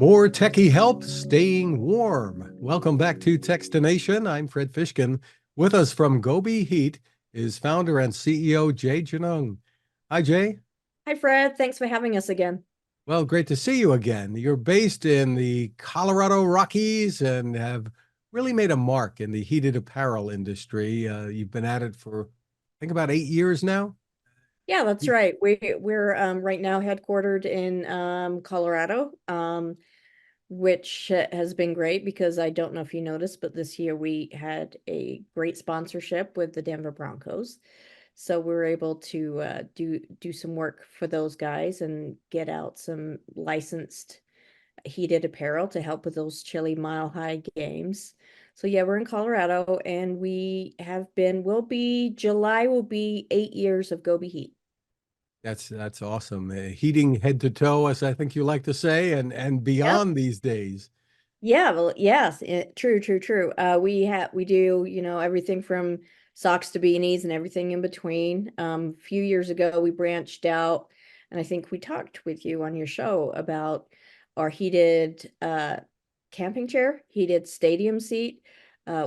More techie help staying warm. Welcome back to Techstination. I'm Fred Fishkin. With us from Gobi Heat is founder and CEO Jaye Genung. Hi, Jay. Hi, Fred. Thanks for having us again. Well, great to see you again. You're based in the Colorado Rockies and have really made a mark in the heated apparel industry. You've been at it for, I think, about 8 years now. Yeah, that's right. We're right now headquartered in Colorado, which has been great because I don't know if you noticed, but this year we had a great sponsorship with the Denver Broncos. So we were able to do some work for those guys and get out some licensed heated apparel to help with those chilly mile high games. So yeah, we're in Colorado and July will be 8 years of Gobi Heat. That's awesome. Heating head to toe, as I think you like to say, and Yep. beyond these days. Yeah, well, yes, true, true, true. We do, everything from socks to beanies and everything in between. A few years ago, we branched out, and I think we talked with you on your show about our heated camping chair, heated stadium seat.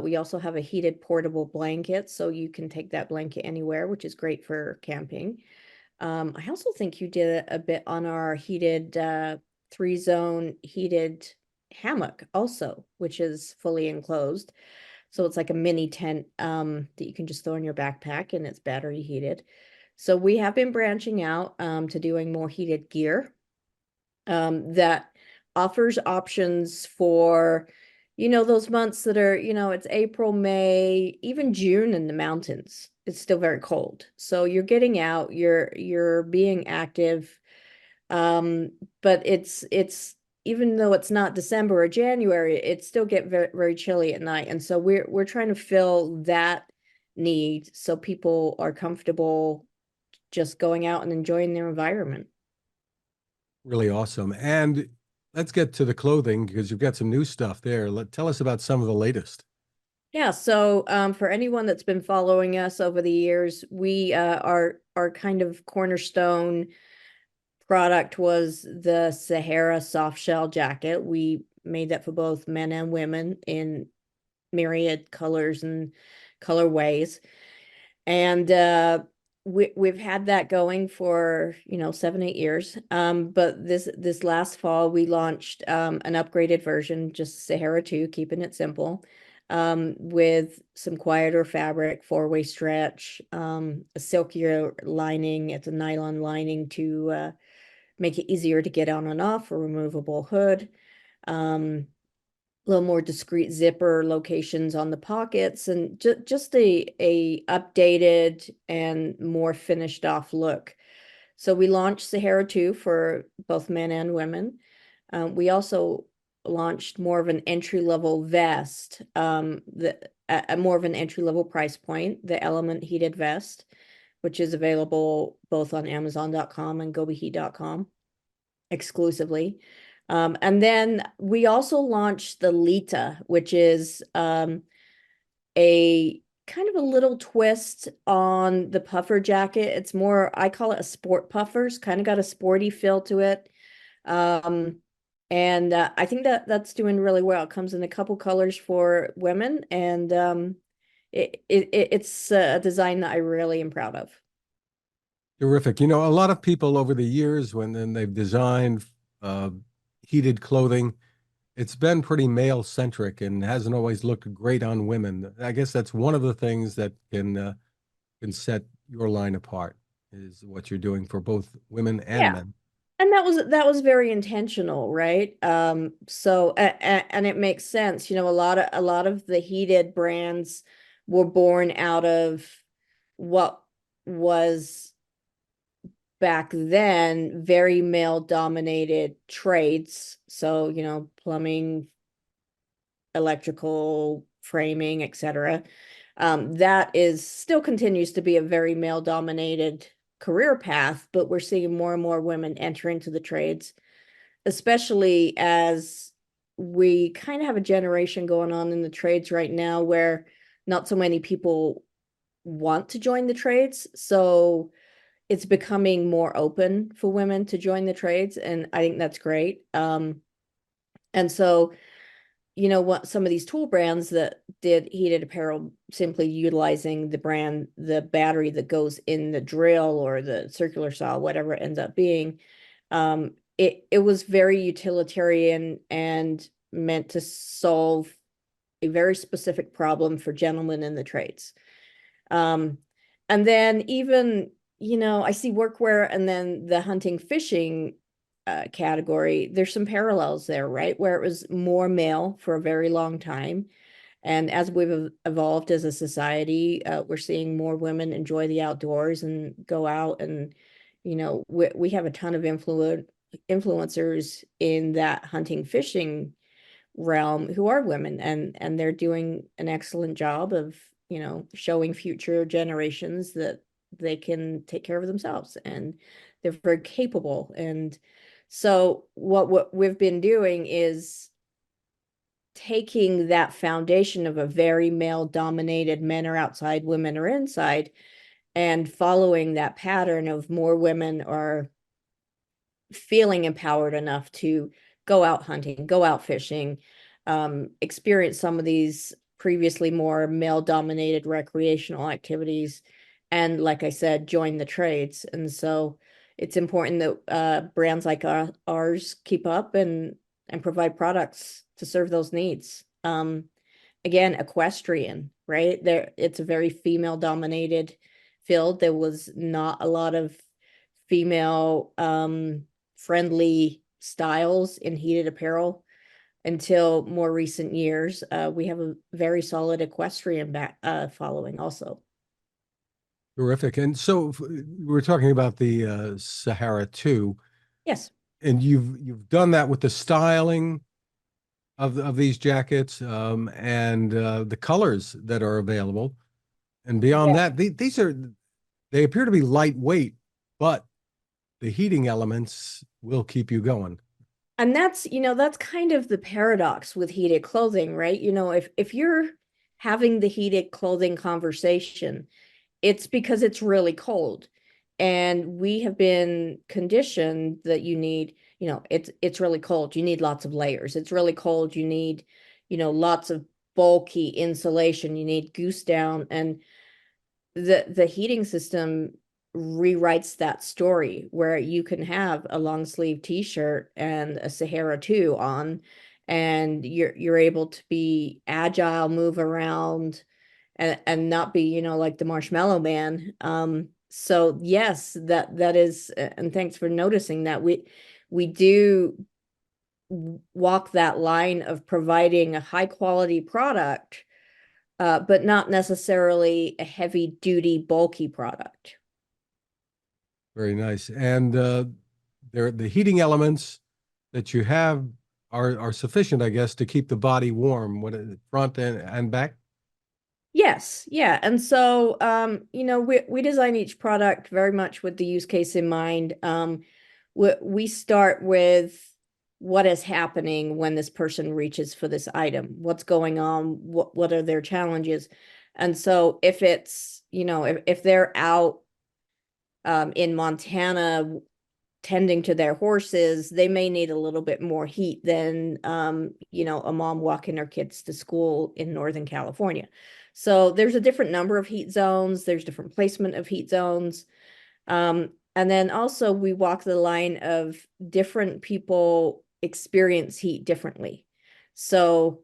We also have a heated portable blanket, so you can take that blanket anywhere, which is great for camping. I also think you did a bit on our heated three-zone heated hammock also, which is fully enclosed. So it's like a mini tent that you can just throw in your backpack and it's battery heated. So we have been branching out to doing more heated gear that offers options for, those months that are, it's April, May, even June in the mountains. It's still very cold. So you're getting out, you're being active. But it's even though it's not December or January, it still get very, very chilly at night. And so we're trying to fill that need so people are comfortable just going out and enjoying their environment. Really awesome. And let's get to the clothing because you've got some new stuff there. Tell us about some of the latest. Yeah, so for anyone that's been following us over the years, we our kind of cornerstone product was the Sahara soft shell jacket. We made that for both men and women in myriad colors and colorways. And we've had that going for, 7, 8 years. But this last fall we launched an upgraded version, just Sahara II, keeping it simple, with some quieter fabric, four-way stretch, a silkier lining. It's a nylon lining to make it easier to get on and off, a removable hood, a little more discreet zipper locations on the pockets, and just a updated and more finished off look. So we launched Sahara 2 for both men and women. We also launched more of an entry-level vest, more of an entry-level price point, the Element Heated Vest, which is available both on Amazon.com and GobiHeat.com exclusively. And then we also launched the Lita, which is a kind of a little twist on the puffer jacket. It's more, I call it a sport puffers, kind of got a sporty feel to it. And I think that's doing really well. It comes in a couple colors for women, and it's a design that I really am proud of. Terrific. A lot of people over the years, when then they've designed uh, heated clothing, it's been pretty male centric and hasn't always looked great on women. I guess that's one of the things that can set your line apart is what you're doing for both women and Yeah. men. And that was very intentional, right? So and it makes sense. A lot of the heated brands were born out of what was back then very male dominated trades. So, plumbing, electrical, framing, etc. That is still continues to be a very male dominated career path, but we're seeing more and more women enter into the trades, especially as we kind of have a generation going on in the trades right now where not so many people want to join the trades. So it's becoming more open for women to join the trades, and I think that's great. And so, you know, what some of these tool brands that did heated apparel simply utilizing the battery that goes in the drill or the circular saw, whatever it ends up being, it was very utilitarian and meant to solve a very specific problem for gentlemen in the trades. Um, and then even, you know, I see workwear and then the hunting fishing category, there's some parallels there, right? Where it was more male for a very long time. And as we've evolved as a society, we're seeing more women enjoy the outdoors and go out and, you know, we have a ton of influencers in that hunting fishing realm who are women, and they're doing an excellent job of, you know, showing future generations that they can take care of themselves and they're very capable. And so what we've been doing is taking that foundation of a very male dominated, men are outside, women are inside, and following that pattern of more women are feeling empowered enough to go out hunting, go out fishing, experience some of these previously more male dominated recreational activities, and like I said, join the trades. And so it's important that brands like ours keep up and provide products to serve those needs. Again, equestrian, right? There, it's a very female dominated field. There was not a lot of female friendly styles in heated apparel until more recent years. We have a very solid equestrian following also. Terrific. And so we're talking about the Sahara II, Yes. and you've done that with the styling of these jackets, and the colors that are available. And beyond Yeah. that, they appear to be lightweight, but the heating elements will keep you going. And that's, you know, that's kind of the paradox with heated clothing, right? You know, if you're having the heated clothing conversation, it's because it's really cold. And we have been conditioned that you need, you know, it's really cold. You need lots of layers. It's really cold. You need, you know, lots of bulky insulation. You need goose down. And the heating system rewrites that story where you can have a long sleeve t-shirt and a Sahara II on, and you're able to be agile, move around, and not be, you know, like the Marshmallow Man. So yes, that is, and thanks for noticing that we do walk that line of providing a high quality product, but not necessarily a heavy duty, bulky product. Very nice. And the heating elements that you have are sufficient, I guess, to keep the body warm, when front and back. Yes, yeah. And so you know, we design each product very much with the use case in mind. We start with what is happening when this person reaches for this item, what's going on, what are their challenges. And so if it's, you know, if they're out in Montana tending to their horses, they may need a little bit more heat than, you know, a mom walking her kids to school in Northern California. So there's a different number of heat zones. There's different placement of heat zones. And then also we walk the line of different people experience heat differently. So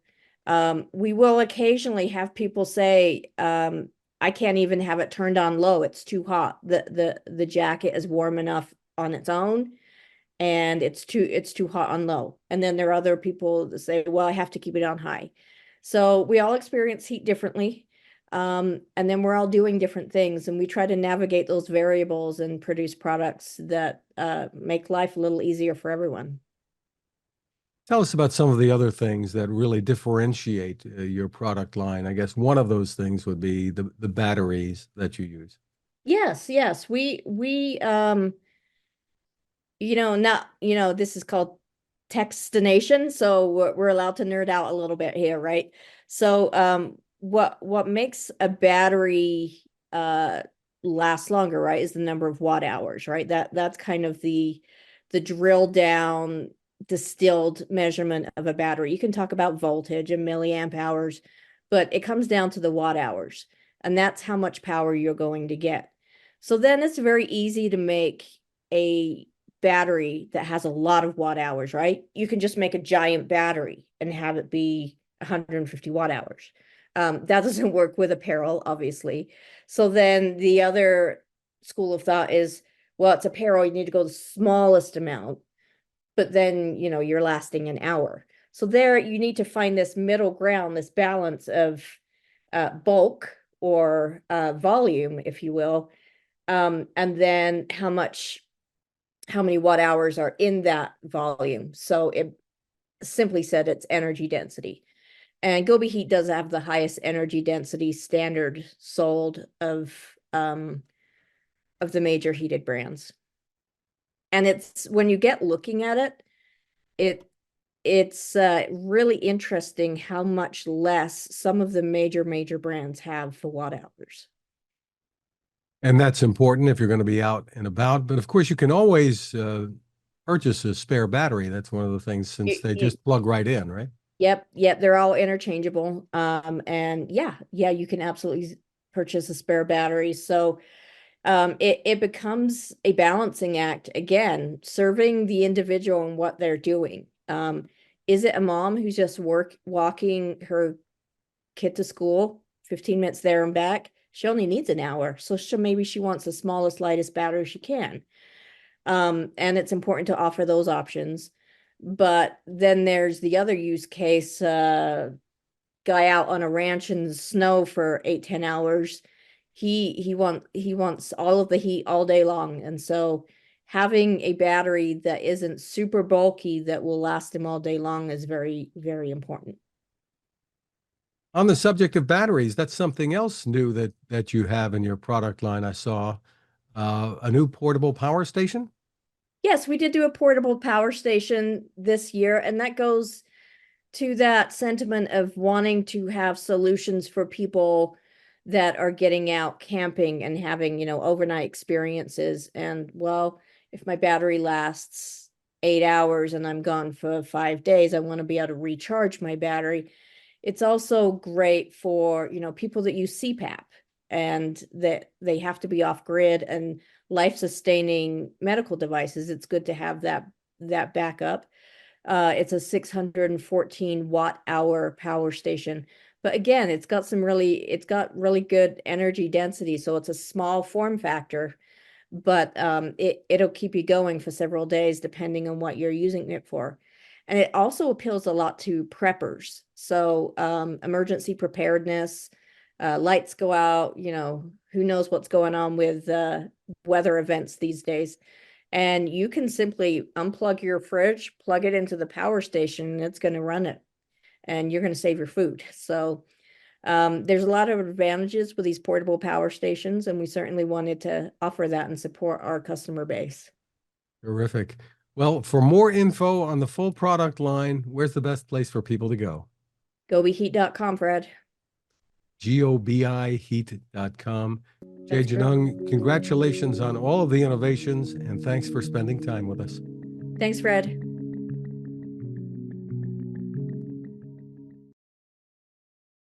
we will occasionally have people say, I can't even have it turned on low. It's too hot. The jacket is warm enough on its own, and it's too hot on low. And then there are other people that say, well, I have to keep it on high. So we all experience heat differently. And then we're all doing different things, and we try to navigate those variables and produce products that make life a little easier for everyone. Tell us about some of the other things that really differentiate your product line. I guess one of those things would be the batteries that you use. Yes, yes. We you know, not, you know, this is called Techstination, so we're allowed to nerd out a little bit here, right? So what makes a battery last longer, right, is the number of watt hours, right? That's kind of the drill down distilled measurement of a battery. You can talk about voltage and milliamp hours, but it comes down to the watt hours, and that's how much power you're going to get. So then it's very easy to make a battery that has a lot of watt hours, right? You can just make a giant battery and have it be 150 watt hours. That doesn't work with apparel, obviously. So then the other school of thought is, well, it's apparel, you need to go the smallest amount, but then, you're lasting an hour. So there you need to find this middle ground, this balance of bulk or volume, if you will, and then how many watt hours are in that volume. So it simply said, it's energy density. And Gobi Heat does have the highest energy density standard sold of the major heated brands. And it's, when you get looking at it's really interesting how much less some of the major brands have for watt hours. And that's important if you're going to be out and about. But of course, you can always purchase a spare battery. That's one of the things, since they just plug right in, right? Yep, they're all interchangeable. And yeah, you can absolutely purchase a spare battery. So it becomes a balancing act, again, serving the individual and what they're doing. Is it a mom who's just walking her kid to school, 15 minutes there and back? She only needs an hour. So maybe she wants the smallest, lightest battery she can. And it's important to offer those options. But then there's the other use case, guy out on a ranch in the snow for 8-10 hours. He wants all of the heat all day long. And so having a battery that isn't super bulky that will last him all day long is very, very important. On the subject of batteries, that's something else new that you have in your product line. I saw a new portable power station. Yes, we did do a portable power station this year, and that goes to that sentiment of wanting to have solutions for people that are getting out camping and having, overnight experiences. And well, if my battery lasts 8 hours and I'm gone for 5 days, I want to be able to recharge my battery. It's also great for, people that use CPAP and that they have to be off grid and life-sustaining medical devices. It's good to have that backup. It's a 614 watt hour power station. But again, it's got really good energy density. So it's a small form factor, but it'll keep you going for several days depending on what you're using it for. And it also appeals a lot to preppers. So emergency preparedness, lights go out, who knows what's going on with weather events these days. And you can simply unplug your fridge, plug it into the power station, and it's going to run it. And you're going to save your food. So there's a lot of advantages with these portable power stations, and we certainly wanted to offer that and support our customer base. Terrific. Well, for more info on the full product line, where's the best place for people to go? GobiHeat.com, Fred. GobiHeat.com. Jaye Genung, congratulations on all of the innovations, and thanks for spending time with us. Thanks, Fred.